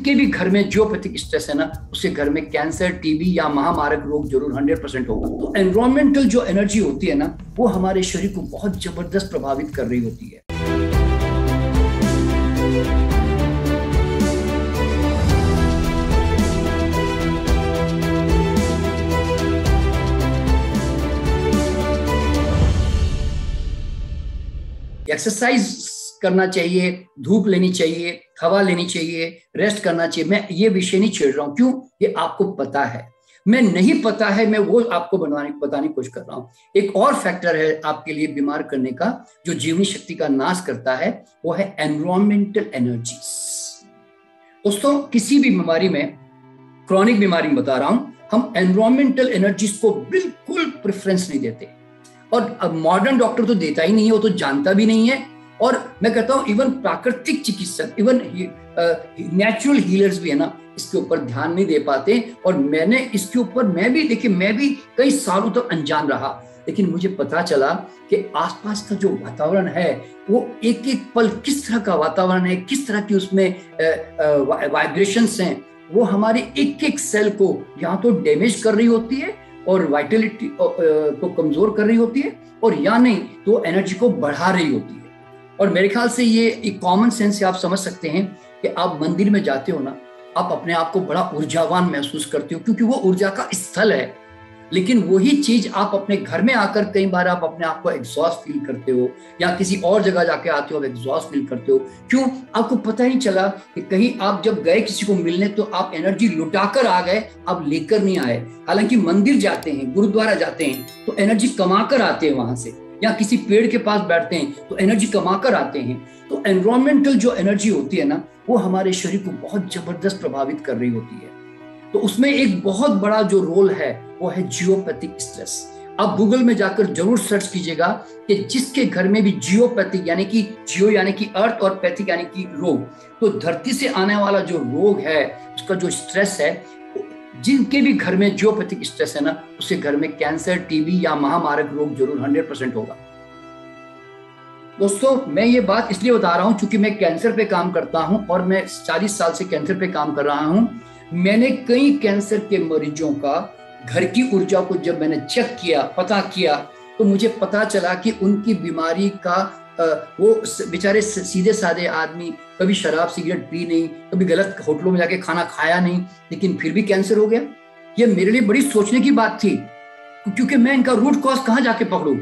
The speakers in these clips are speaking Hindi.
जिनके भी घर में जियोपैथिक स्ट्रेस है ना, उसके घर में कैंसर, टीबी या महामारक रोग जरूर 100% होगा। तो एनवायरमेंटल जो एनर्जी होती है ना, वो हमारे शरीर को बहुत जबरदस्त प्रभावित कर रही होती है। एक्सरसाइज करना चाहिए, धूप लेनी चाहिए, हवा लेनी चाहिए, रेस्ट करना चाहिए। मैं ये विषय नहीं छेड़ रहा हूं, क्यों? ये आपको पता है, मैं नहीं पता है, मैं वो आपको बताने की कोशिश कर रहा हूं। एक और फैक्टर है आपके लिए बीमार करने का, जो जीवनी शक्ति का नाश करता है, वो है एनवायरमेंटल एनर्जीज। दोस्तों, किसी भी बीमारी में, क्रॉनिक बीमारी में बता रहा हूं, हम एनवायरमेंटल एनर्जीज को बिल्कुल प्रेफरेंस नहीं देते। और मॉडर्न डॉक्टर तो देता ही नहीं है, वो तो जानता भी नहीं है। और मैं कहता हूं इवन प्राकृतिक चिकित्सक, इवन नेचुरल हीलर्स भी है ना, इसके ऊपर ध्यान नहीं दे पाते। और मैंने इसके ऊपर मैं भी कई सालों तक अनजान रहा, लेकिन मुझे पता चला कि आसपास का जो वातावरण है, वो एक एक पल किस तरह का वातावरण है, किस तरह की उसमें वाइब्रेशंस हैं, वो हमारे एक एक सेल को या तो डैमेज कर रही होती है और वाइटलिटी को कमजोर कर रही होती है, और या नहीं तो एनर्जी को बढ़ा रही होती है। और मेरे ख्याल से ये एक कॉमन सेंस से आप समझ सकते हैं कि आप मंदिर में जाते हो ना, आप अपने आप को बड़ा ऊर्जावान महसूस करते हो, क्योंकि वो ऊर्जा का स्थल है। लेकिन वही चीज आप अपने घर में आकर कई बार आप अपने आप को एग्जॉस्ट फील करते हो, या किसी और जगह जाके आते हो आप एग्जॉस्ट फील करते हो। क्यों? आपको पता ही नहीं चला कि कहीं आप जब गए किसी को मिलने, तो आप एनर्जी लुटाकर आ गए, आप लेकर नहीं आए। हालांकि मंदिर जाते हैं, गुरुद्वारा जाते हैं, तो एनर्जी कमा कर आते हैं वहां से, या किसी पेड़ के पास बैठते हैं तो एनर्जी कमा कर आते हैं। तो एनवायरमेंटल जो एनर्जी होती है ना, वो हमारे शरीर को बहुत जबरदस्त प्रभावित कर रही होती है। तो उसमें एक बहुत बड़ा जो रोल है, वो है जियोपैथिक स्ट्रेस। आप गूगल में जाकर जरूर सर्च कीजिएगा कि जिसके घर में भी जियोपैथिक, यानी कि जियो यानी कि अर्थ और पैथिक यानी कि रोग, तो धरती से आने वाला जो रोग है, उसका जो स्ट्रेस है, जिनके भी घर में जियोपैथिक स्ट्रेस है ना, उसके घर में कैंसर, टीबी या महामारक रोग जरूर 100% होगा। दोस्तों, मैं ये बात इसलिए बता रहा हूं क्योंकि मैं कैंसर पे काम करता हूं, और मैं 40 साल से कैंसर पे काम कर रहा हूं। मैंने कई कैंसर के मरीजों का घर की ऊर्जा को जब मैंने चेक किया, पता किया, तो मुझे पता चला कि उनकी बीमारी का वो बेचारे सीधे साधे आदमी, कभी शराब सिगरेट पी नहीं, कभी गलत होटलों में जाके खाना खाया नहीं, लेकिन फिर भी कैंसर हो गया। ये मेरे लिए बड़ी सोचने की बात थी, क्योंकि मैं इनका रूट कॉज कहाँ जाके पकड़ूं।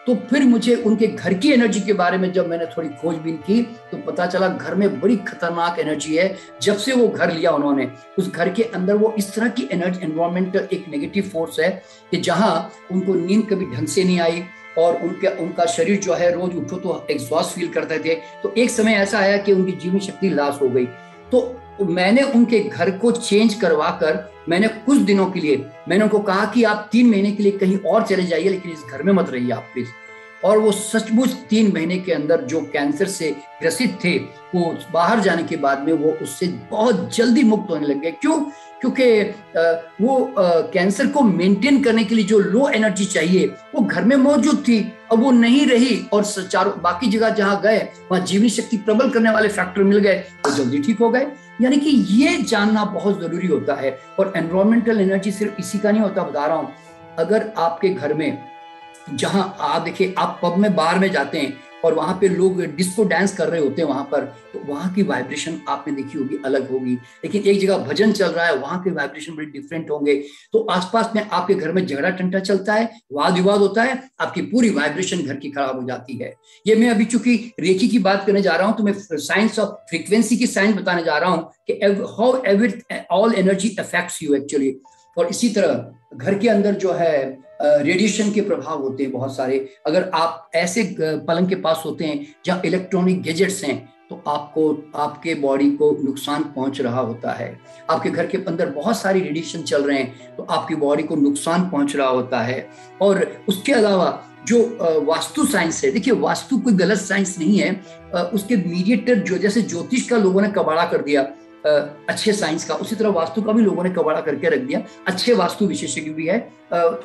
तो फिर मुझे उनके घर की एनर्जी के बारे में जब मैंने थोड़ी खोजबीन की, तो पता चला घर में बड़ी खतरनाक एनर्जी है। जब से वो घर लिया उन्होंने, उस घर के अंदर वो इस तरह की एनर्जी, एनवायरमेंटल एक नेगेटिव फोर्स है कि जहां उनको नींद कभी ढंग से नहीं आई, और उनका शरीर जो है, रोज उठो तो एग्जॉस्ट फील करते थे। तो एक समय ऐसा आया कि उनकी जीवन शक्ति लॉस हो गई। तो मैंने उनके घर को चेंज करवा कर, मैंने कुछ दिनों के लिए मैंने उनको कहा कि आप 3 महीने के लिए कहीं और चले जाइए, लेकिन इस घर में मत रहिए आप प्लीज। और वो सचमुच 3 महीने के अंदर जो कैंसर से ग्रसित थे, वो बाहर जाने के बाद में वो उससे बहुत जल्दी मुक्त होने लग गए। क्यों? क्योंकि वो कैंसर को मेंटेन करने के लिए जो लो एनर्जी चाहिए, वो घर में मौजूद थी, अब वो नहीं रही, और चारों बाकी जगह जहां गए, वहां जीवनी शक्ति प्रबल करने वाले फैक्टर मिल गए, वो जल्दी ठीक हो गए। यानी कि ये जानना बहुत जरूरी होता है। और एनवायरमेंटल एनर्जी सिर्फ इसी का नहीं होता, बता रहा हूं। अगर आपके घर में, जहां आप देखिए, आप पब में, बार में जाते हैं और वहां पे लोग डिस्को डांस कर रहे होते हैं वहां पर, तो वहां की वाइब्रेशन आपने देखी होगी, अलग होगी। लेकिन एक जगह भजन चल रहा है, वहां के वाइब्रेशन बड़े डिफरेंट होंगे। तो आसपास में आपके घर में झगड़ा टंटा चलता है, वाद विवाद होता है, आपकी पूरी वाइब्रेशन घर की खराब हो जाती है। ये मैं अभी चूंकि रेकी की बात करने जा रहा हूं, तो मैं साइंस ऑफ फ्रीक्वेंसी की साइंस बताने जा रहा हूं कि how all energy affects you actually. और इसी तरह घर के अंदर जो है रेडिएशन के प्रभाव होते हैं बहुत सारे। अगर आप ऐसे पलंग के पास होते हैं जहाँ इलेक्ट्रॉनिक गैजेट्स हैं, तो आपको, आपके बॉडी को नुकसान पहुंच रहा होता है। आपके घर के अंदर बहुत सारी रेडिएशन चल रहे हैं, तो आपकी बॉडी को नुकसान पहुंच रहा होता है। और उसके अलावा जो वास्तु साइंस है, देखिए वास्तु कोई गलत साइंस नहीं है, उसके मीडिएटर जो, जैसे ज्योतिष का लोगों ने कबाड़ा कर दिया अच्छे साइंस का, उसी तरह वास्तु का भी लोगों ने कबाड़ा करके रख दिया। अच्छे वास्तु विशेषज्ञ भी है,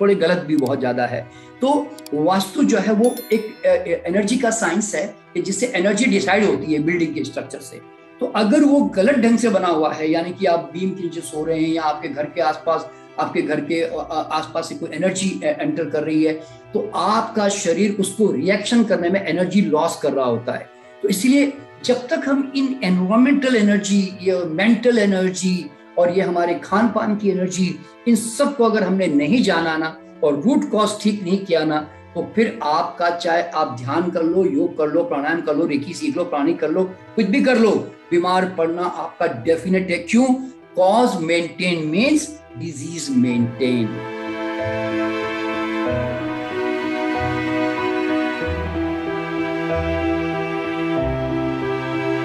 थोड़े गलत भी बहुत ज्यादा है। तो वास्तु जो है वो एक एनर्जी का साइंस है कि जिससे एनर्जी डिसाइड होती है बिल्डिंग के स्ट्रक्चर से। तो अगर वो गलत ढंग से बना हुआ है, यानी कि आप बीम के नीचे सो रहे हैं या आपके घर के आसपास से कोई एनर्जी एंटर कर रही है, तो आपका शरीर उसको रिएक्शन करने में एनर्जी लॉस कर रहा होता है। तो इसलिए जब तक हम इन एनवायरमेंटल एनर्जी, ये मेंटल एनर्जी और ये हमारे खान पान की एनर्जी, इन सब को अगर हमने नहीं जाना ना और रूट कॉज ठीक नहीं किया ना, तो फिर आपका, चाहे आप ध्यान कर लो, योग कर लो, प्राणायाम कर लो, रेकी सीख लो, प्राणी कर लो, कुछ भी कर लो, बीमार पड़ना आपका डेफिनेट है। क्यों? Cause maintain means disease maintain.